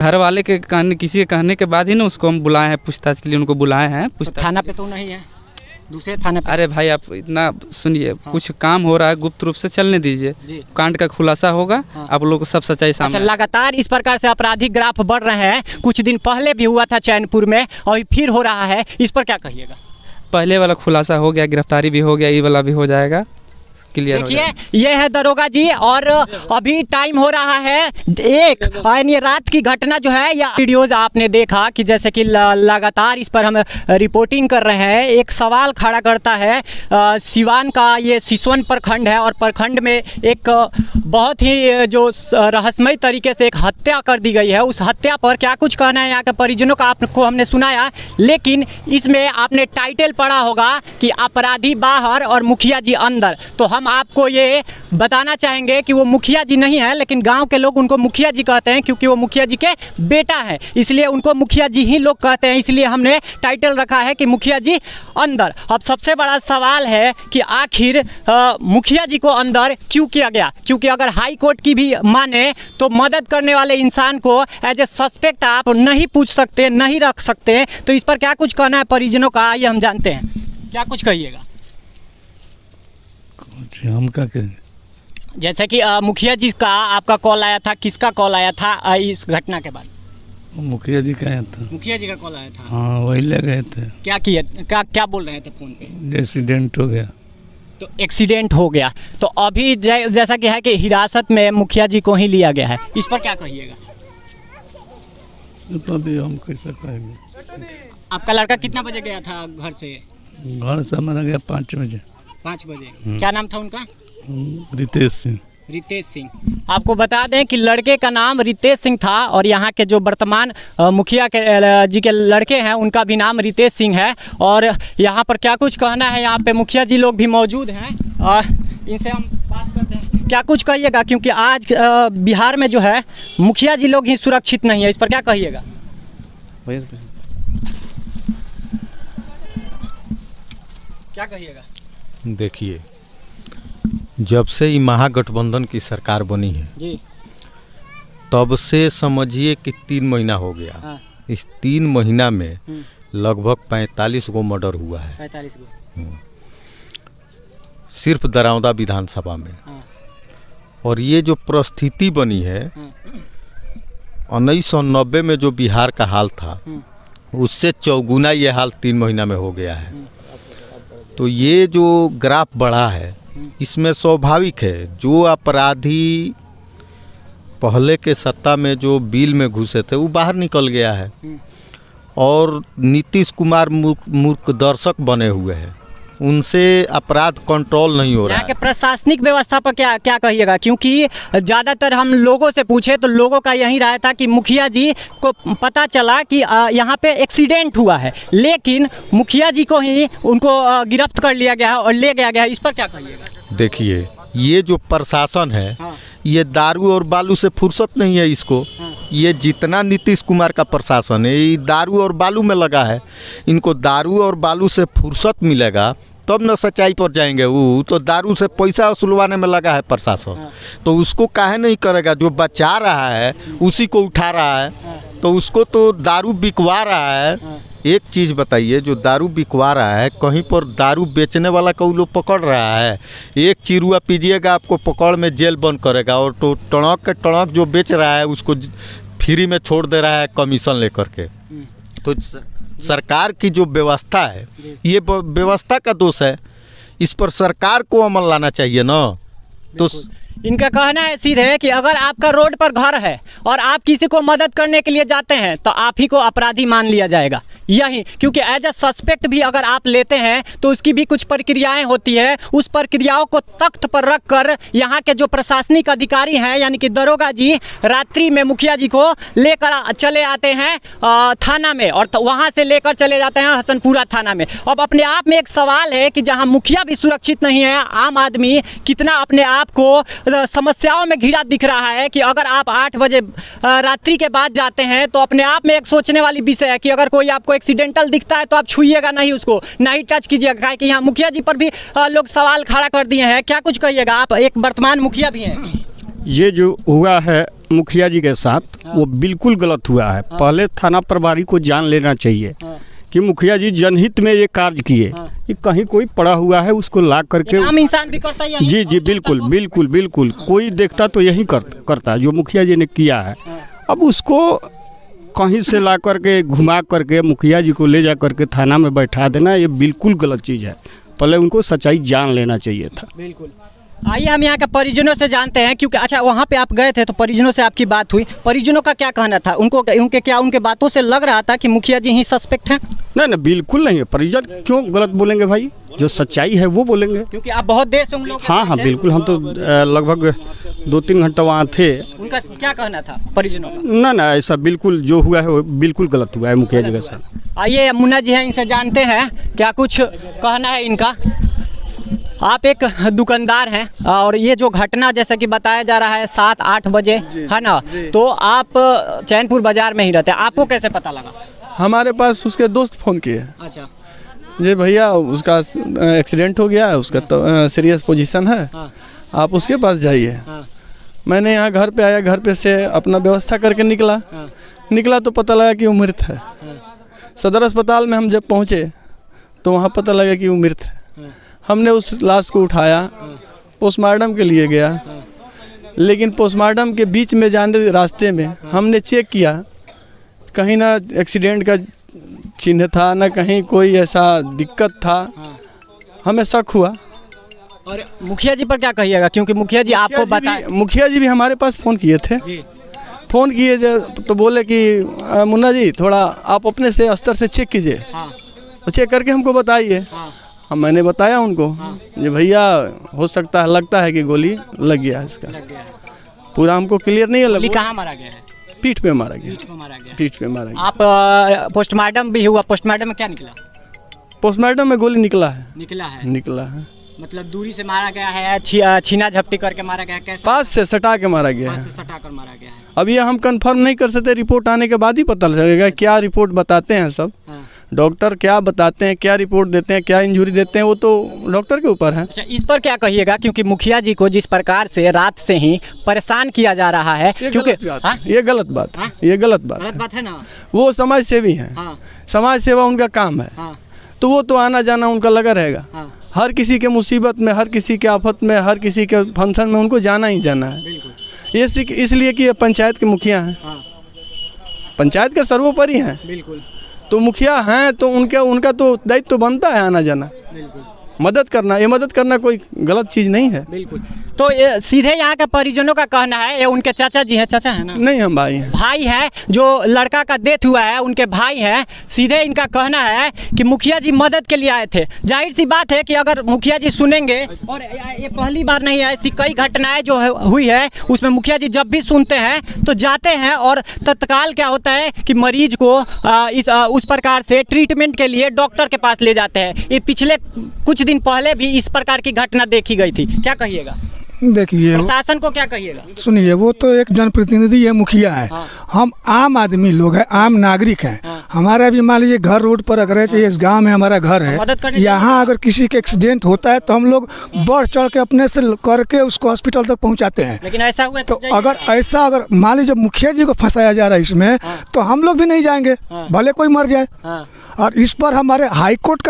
घर वाले के कहने, किसी के कहने के बाद ही ना उसको हम बुलाए हैं पूछताछ के लिए, उनको बुलाए हैं तो थाना पे तो नहीं है, दूसरे थाने पे? अरे भाई आप इतना सुनिए, हाँ। कुछ काम हो रहा है, गुप्त रूप से चलने दीजिए, कांड का खुलासा होगा। हाँ। आप लोगों को सब सच्चाई सामने। अच्छा, लगातार इस प्रकार से आपराधिक ग्राफ बढ़ रहे हैं, कुछ दिन पहले भी हुआ था चैनपुर में और फिर हो रहा है, इस पर क्या कहिएगा? पहले वाला खुलासा हो गया, गिरफ्तारी भी हो गया, ये वाला भी हो जाएगा, क्लियर हो जाएगा। देखिए ये है दरोगा जी, और अभी टाइम हो रहा है एक, यानी रात की घटना जो है, या वीडियोज आपने देखा कि जैसे कि लगातार इस पर हम रिपोर्टिंग कर रहे हैं। एक सवाल खड़ा करता है, सिवान का ये सिसवन प्रखंड है और प्रखंड में एक बहुत ही जो रहस्यमय तरीके से एक हत्या कर दी गई है, उस हत्या पर क्या कुछ कहना है यहाँ के परिजनों का आपको हमने सुनाया। लेकिन इसमें आपने टाइटल पढ़ा होगा कि अपराधी बाहर और मुखिया जी अंदर। तो हम आपको ये बताना चाहेंगे कि वो मुखिया जी नहीं है, लेकिन गांव के लोग उनको मुखिया जी कहते हैं क्योंकि वो मुखिया जी के बेटा है, इसलिए उनको मुखिया जी ही लोग कहते हैं, इसलिए हमने टाइटल रखा है कि मुखिया जी अंदर। अब सबसे बड़ा सवाल है कि आखिर मुखिया जी को अंदर क्यों किया गया, क्योंकि अगर हाई कोर्ट की भी माने तो मदद करने वाले इंसान को एज ए सस्पेक्ट आप नहीं पूछ सकते, नहीं रख सकते। तो इस पर क्या कुछ कहना है परिजनों का, ये हम जानते हैं, क्या कुछ कहिएगा? हम क्या कहें? जैसे कि मुखिया जी का आपका कॉल आया था, किसका कॉल आया था इस घटना के बाद? मुखिया जी का आया था। मुखिया जी का कॉल आया था? हाँ, वही ले गए थे। क्या किया, क्या बोल रहे थे फोन पे? एक्सीडेंट हो गया। तो एक्सीडेंट हो गया, तो अभी जैसा कि है कि हिरासत में मुखिया जी को ही लिया गया है, इस पर क्या कहिएगा? तो अभी हम कैसे कहेंगे? आपका लड़का कितना बजे गया था घर से? घर से हमारा गया 5 बजे। 5 बजे। क्या नाम था उनका? रितेश सिंह। रितेश सिंह। आपको बता दें कि लड़के का नाम रितेश सिंह था और यहाँ के जो वर्तमान मुखिया के जी के लड़के हैं उनका भी नाम रितेश सिंह है। और यहाँ पर क्या कुछ कहना है, यहाँ पे मुखिया जी लोग भी मौजूद हैं और इनसे हम बात करते हैं। क्या कुछ कहिएगा, क्योंकि आज बिहार में जो है मुखिया जी लोग ही सुरक्षित नहीं है, इस पर क्या कहिएगा? क्या कहिएगा? देखिए, जब से ये महागठबंधन की सरकार बनी है जी, तब से समझिए कि 3 महीना हो गया। हाँ। इस 3 महीना में लगभग 45 गो मर्डर हुआ है। 45 गो सिर्फ दरौंदा विधानसभा में। हाँ। और ये जो परिस्थिति बनी है, 1990 में जो बिहार का हाल था उससे चौगुना ये हाल 3 महीना में हो गया है। तो ये जो ग्राफ बढ़ा है, इसमें स्वाभाविक है, जो अपराधी पहले के सत्ता में जो बिल में घुसे थे वो बाहर निकल गया है और नीतीश कुमार मूर्ख दर्शक बने हुए हैं, उनसे अपराध कंट्रोल नहीं हो रहा है। यहाँ के प्रशासनिक व्यवस्था पर क्या कहिएगा, क्योंकि ज़्यादातर हम लोगों से पूछे तो लोगों का यही राय था कि मुखिया जी को पता चला कि यहाँ पे एक्सीडेंट हुआ है, लेकिन मुखिया जी को ही उनको गिरफ्त कर लिया गया है और ले गया गया है, इस पर क्या कहिएगा? देखिए, ये जो प्रशासन है, हाँ। ये दारू और बालू से फुर्सत नहीं है इसको। हाँ। ये जितना नीतीश कुमार का प्रशासन है ये दारू और बालू में लगा है। इनको दारू और बालू से फुर्सत मिलेगा तब न सच्चाई पर जाएंगे। वो तो दारू से पैसा वसूलवाने में लगा है प्रशासन। हाँ। तो उसको काहे नहीं करेगा? जो बचा रहा है उसी को उठा रहा है। हाँ। तो उसको तो दारू बिकवा रहा है। हाँ। एक चीज़ बताइए, जो दारू बिकवा रहा है, कहीं पर दारू बेचने वाला को लोग पकड़ रहा है? एक चिरुआ पीजिएगा आपको पकड़ में जेल बंद करेगा, और तो टणक के टणक जो बेच रहा है उसको फ्री में छोड़ दे रहा है कमीशन लेकर के। तो सरकार की जो व्यवस्था है, ये व्यवस्था का दोष है, इस पर सरकार को अमल लाना चाहिए ना। तो इनका कहना है सीधे कि अगर आपका रोड पर घर है और आप किसी को मदद करने के लिए जाते हैं तो आप ही को अपराधी मान लिया जाएगा, यही, क्योंकि एज ए सस्पेक्ट भी अगर आप लेते हैं तो उसकी भी कुछ प्रक्रियाएं होती है। उस प्रक्रियाओं को तख्त पर रख कर यहाँ के जो प्रशासनिक अधिकारी हैं, यानी कि दरोगा जी, रात्रि में मुखिया जी को लेकर चले आते हैं थाना में, और वहाँ से लेकर चले जाते हैं हसनपुरा थाना में। अब अपने आप में एक सवाल है कि जहाँ मुखिया भी सुरक्षित नहीं है, आम आदमी कितना अपने आप को समस्याओं में घिरा दिख रहा है कि अगर आप 8 बजे रात्रि के बाद जाते हैं तो अपने आप में एक सोचने वाली विषय है कि अगर कोई आपको एक्सीडेंटल दिखता है तो आप छुइएगा नहीं, उसको नहीं टच कीजिएगा, कि यहाँ मुखिया जी पर भी लोग सवाल खड़ा कर दिए हैं। क्या कुछ कहिएगा? आप एक वर्तमान मुखिया भी हैं। ये जो हुआ है मुखिया जी के साथ वो बिल्कुल गलत हुआ है। पहले थाना प्रभारी को जान लेना चाहिए कि मुखिया जी जनहित में ये कार्य किए कि कहीं कोई पड़ा हुआ है उसको ला करके आम इंसान भी करता है, जी जी बिल्कुल बिल्कुल बिल्कुल कोई देखता तो यही करता जो मुखिया जी ने किया है। अब उसको कहीं से ला करके घुमा करके मुखिया जी को ले जा करके थाना में बैठा देना ये बिल्कुल गलत चीज़ है। पहले उनको सच्चाई जान लेना चाहिए था। बिल्कुल। आइए हम यहाँ के परिजनों से जानते हैं, क्योंकि अच्छा वहाँ पे आप गए थे तो परिजनों से आपकी बात हुई, परिजनों का क्या कहना था? उनके बातों से लग रहा था कि मुखिया जी ही सस्पेक्ट हैं? नहीं बिल्कुल नहीं है। परिजन क्यों गलत बोलेंगे भाई, जो सच्चाई है वो बोलेंगे। क्योंकि आप बहुत देर से उन लोग हाँ बिल्कुल, हम तो लगभग 2-3 घंटा वहाँ थे। उनका क्या कहना था परिजनों का? ना ऐसा बिल्कुल जो हुआ है वो बिल्कुल गलत हुआ है मुखिया जी के साथ। आइए मुन्ना जी हैं, इनसे जानते हैं क्या कुछ कहना है इनका। आप एक दुकानदार हैं और ये जो घटना जैसा कि बताया जा रहा है 7-8 बजे है ना, तो आप चैनपुर बाजार में ही रहते हैं, आपको कैसे पता लगा? हमारे पास उसके दोस्त फ़ोन किए। अच्छा। जी भैया उसका एक्सीडेंट हो गया है, उसका तो सीरियस पोजीशन है, आप उसके पास जाइए। मैंने यहाँ घर पे आया, घर पे से अपना व्यवस्था करके निकला तो पता लगा कि वो मृत है। सदर अस्पताल में हम जब पहुँचे तो वहाँ पता लगा कि वो मृत है। हमने उस लाश को उठाया, पोस्टमार्टम के लिए गया, लेकिन पोस्टमार्टम के बीच में जाने रास्ते में हमने चेक किया, कहीं ना एक्सीडेंट का चिन्ह था, ना कहीं कोई ऐसा दिक्कत था। हमें शक हुआ। और मुखिया जी पर क्या कहिएगा, क्योंकि मुखिया जी आपको बताए? मुखिया जी भी हमारे पास फ़ोन किए थे जी। फ़ोन किए तो बोले कि मुन्ना जी थोड़ा आप अपने से स्तर से चेक कीजिए, तो चेक करके हमको बताइए। मैंने बताया उनको ये भैया हो सकता है, लगता है कि गोली लग गया है इसका। पूरा हमको क्लियर नहीं है। कहाँ मारा गया है? पीठ पे मारा गया। पीठ पे मारा गया। आप पोस्टमार्टम भी हुआ, पोस्टमार्टम में क्या निकला? पोस्टमार्टम में गोली निकला है। निकला है। मतलब दूरी से मारा गया है, छीना झपटी करके मारा गया है, कैसे? पास से सटा के मारा गया है। सटा कर मारा गया है। अब ये हम कंफर्म नहीं कर सकते, रिपोर्ट आने के बाद ही पता लगेगा। क्या रिपोर्ट बताते हैं सब डॉक्टर, क्या बताते हैं, क्या रिपोर्ट देते हैं, क्या इंजरी देते हैं, वो तो डॉक्टर के ऊपर है। अच्छा, इस पर क्या कहिएगा, क्योंकि मुखिया जी को जिस प्रकार से रात से ही परेशान किया जा रहा है, क्योंकि ये गलत बात है ना। वो समाज सेवी हैं, समाज सेवा उनका काम है, तो वो तो आना जाना उनका लगा रहेगा। हर किसी के मुसीबत में, हर किसी के आफत में, हर किसी के फंक्शन में उनको जाना ही जाना है। ये इसलिए कि ये पंचायत के मुखिया हैं, पंचायत का सर्वोपरि हैं। बिल्कुल। तो मुखिया हैं तो उनका तो दायित्व तो बनता है आना जाना, मदद करना। ये मदद करना कोई गलत चीज़ नहीं है। बिल्कुल। तो ये सीधे यहाँ के परिजनों का कहना है, ये उनके चाचा जी हैं, चाचा है ना? नहीं, हम भाई हैं। जो लड़का का डेथ हुआ है उनके भाई हैं। सीधे इनका कहना है कि मुखिया जी मदद के लिए आए थे। जाहिर सी बात है कि अगर मुखिया जी सुनेंगे, और ये पहली बार नहीं है, ऐसी कई घटनाएं जो हुई है उसमें मुखिया जी जब भी सुनते हैं तो जाते हैं और तत्काल क्या होता है कि मरीज को उस प्रकार से ट्रीटमेंट के लिए डॉक्टर के पास ले जाते हैं। ये पिछले कुछ दिन पहले भी इस प्रकार की घटना देखी गई थी। क्या कहिएगा? देखिए, प्रशासन को क्या कहिएगा? सुनिए, वो तो एक जनप्रतिनिधि है, मुखिया है। हम आम आदमी लोग हैं, आम नागरिक हैं। हमारा भी मान लीजिए घर रोड पर अगर है, इस गांव में हमारा घर है, यहाँ अगर किसी के एक्सीडेंट होता है तो हम लोग बढ़ चढ़ के अपने से करके उसको हॉस्पिटल तक पहुँचाते हैं। लेकिन ऐसा हुआ तो अगर मान लीजिए मुखिया जी को फंसाया जा रहा है इसमें, तो हम लोग भी नहीं जाएंगे, भले कोई मर जाए। और इस पर हमारे हाईकोर्ट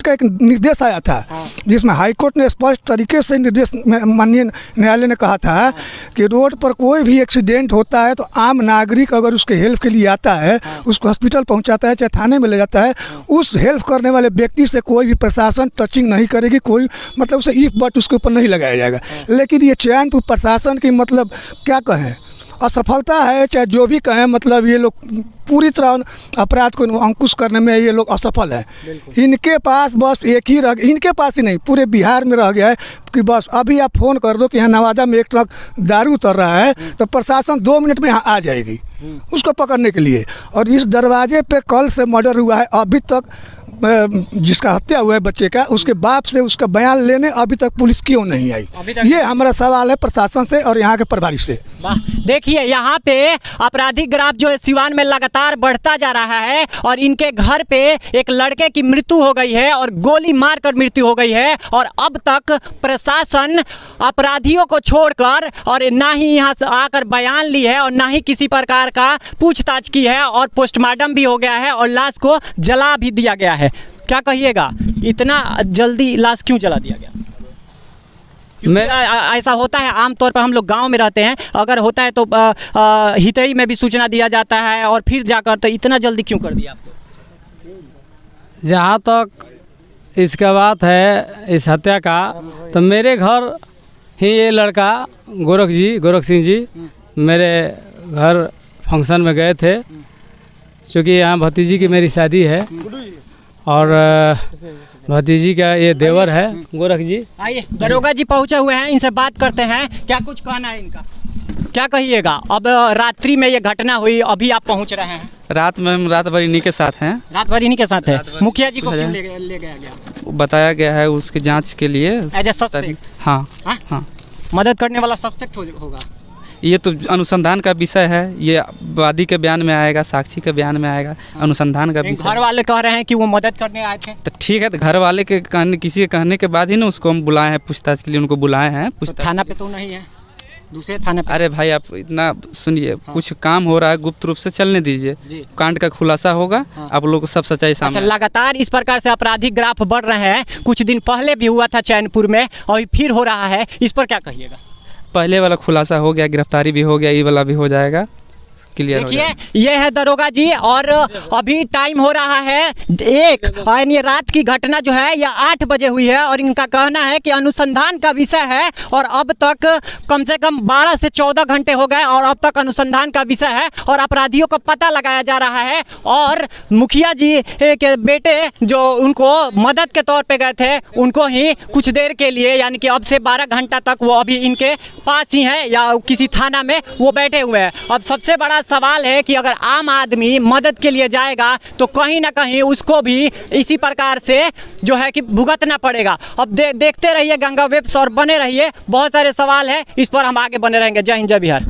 का एक निर्देश आया था, जिसमें हाईकोर्ट ने स्पष्ट तरीके से निर्देश माननीय न्यायालय ने कहा था कि रोड पर कोई भी एक्सीडेंट होता है तो आम नागरिक अगर उसके हेल्प के लिए आता है, उसको हॉस्पिटल पहुंचाता है, चाहे थाने में ले जाता है, उस हेल्प करने वाले व्यक्ति से कोई भी प्रशासन टचिंग नहीं करेगी, कोई मतलब उसे इफ बट उसके ऊपर नहीं लगाया जाएगा। लेकिन ये चैनपुर प्रशासन की मतलब क्या कहें, असफलता है, चाहे जो भी कहें, मतलब ये लोग पूरी तरह अपराध को अंकुश करने में ये लोग असफल है। इनके पास बस एक ही इनके पास ही नहीं, पूरे बिहार में रह गया है कि बस अभी आप फ़ोन कर दो कि यहाँ नवादा में एक ट्रक दारू उतर रहा है, तो प्रशासन 2 मिनट में यहाँ आ जाएगी उसको पकड़ने के लिए। और इस दरवाजे पे कल से मर्डर हुआ है, अभी तक जिसका हत्या हुआ है बच्चे का, उसके बाप से उसका बयान लेने अभी तक पुलिस क्यों नहीं आई? ये हमारा सवाल है प्रशासन से और यहाँ के प्रभारी से। देखिए यहाँ पे आपराधिक ग्राफ जो है सिवान में लगातार बढ़ता जा रहा है और इनके घर पे एक लड़के की मृत्यु हो गई है और गोली मारकर मृत्यु हो गई है और अब तक प्रशासन अपराधियों को छोड़कर और ना ही यहाँ से आकर बयान ली है और ना ही किसी प्रकार का पूछताछ की है और पोस्टमार्टम भी हो गया है और लाश को जला भी दिया गया है। क्या कहिएगा, इतना जल्दी लाश क्यों जला दिया गया? ऐसा होता है आमतौर पर, हम लोग गांव में रहते हैं, अगर होता है तो हितई में भी सूचना दिया जाता है और फिर जाकर, तो इतना जल्दी क्यों कर दिया आपको? जहाँ तक इसका बात है इस हत्या का, तो मेरे घर ही ये लड़का गोरख सिंह जी मेरे घर फंक्शन में गए थे, क्योंकि यहाँ भतीजी की मेरी शादी है और भतीजी का ये देवर है गोरख जी। आइए, दरोगा जी पहुँचे हुए हैं, इनसे बात करते हैं, क्या कुछ कहना है इनका, क्या कहिएगा? अब रात्रि में ये घटना हुई, अभी आप पहुँच रहे हैं। रात में हम रात भर इन्हीं के साथ हैं। रात भर इन्हीं के साथ है। मुखिया जी को क्यों ले गया? बताया गया है उसकी जांच के लिए। As a suspect? हाँ हाँ, मदद करने वाला सस्पेक्ट होगा। ये तो अनुसंधान का विषय है, ये वादी के बयान में आएगा, साक्षी के बयान में आएगा। अनुसंधान का विषय। घर वाले कह रहे हैं कि वो मदद करने आए थे। तो ठीक है, तो घर वाले के कहने, किसी के कहने के बाद ही ना उसको हम बुलाए हैं पूछताछ के लिए, उनको बुलाए हैं। तो थाना पे तो नहीं है, दूसरे थाने पे। अरे भाई आप इतना सुनिए, हाँ। कुछ काम हो रहा है, गुप्त रूप से चलने दीजिए, कांड का खुलासा होगा। हाँ। आप लोगों को सब सच्चाई सामने। अच्छा, लगातार इस प्रकार से आपराधिक ग्राफ बढ़ रहे हैं, कुछ दिन पहले भी हुआ था चैनपुर में और फिर हो रहा है, इस पर क्या कहिएगा? पहले वाला खुलासा हो गया, गिरफ्तारी भी हो गया, ये वाला भी हो जाएगा, क्लियर हो जाएगा। देखिए ये है दरोगा जी और अभी टाइम हो रहा है 1, यानी रात की घटना जो है यह 8 बजे हुई है और इनका कहना है कि अनुसंधान का विषय है और अब तक कम से कम 12 से 14 घंटे हो गए और अब तक अनुसंधान का विषय है और अपराधियों को पता लगाया जा रहा है। और मुखिया जी के बेटे जो उनको मदद के तौर पे गए थे, उनको ही कुछ देर के लिए, यानी कि अब से 12 घंटा तक वो अभी इनके पास ही है या किसी थाना में वो बैठे हुए हैं। अब सबसे बड़ा सवाल है कि अगर आम आदमी मदद के लिए जाएगा तो कहीं ना कहीं उसको भी इसी प्रकार से जो है कि भुगतना पड़ेगा। अब देखते रहिए गंगा वेब्स और बने रहिए, बहुत सारे सवाल है, इस पर हम आगे बने रहेंगे। जय हिंद, जय बिहार।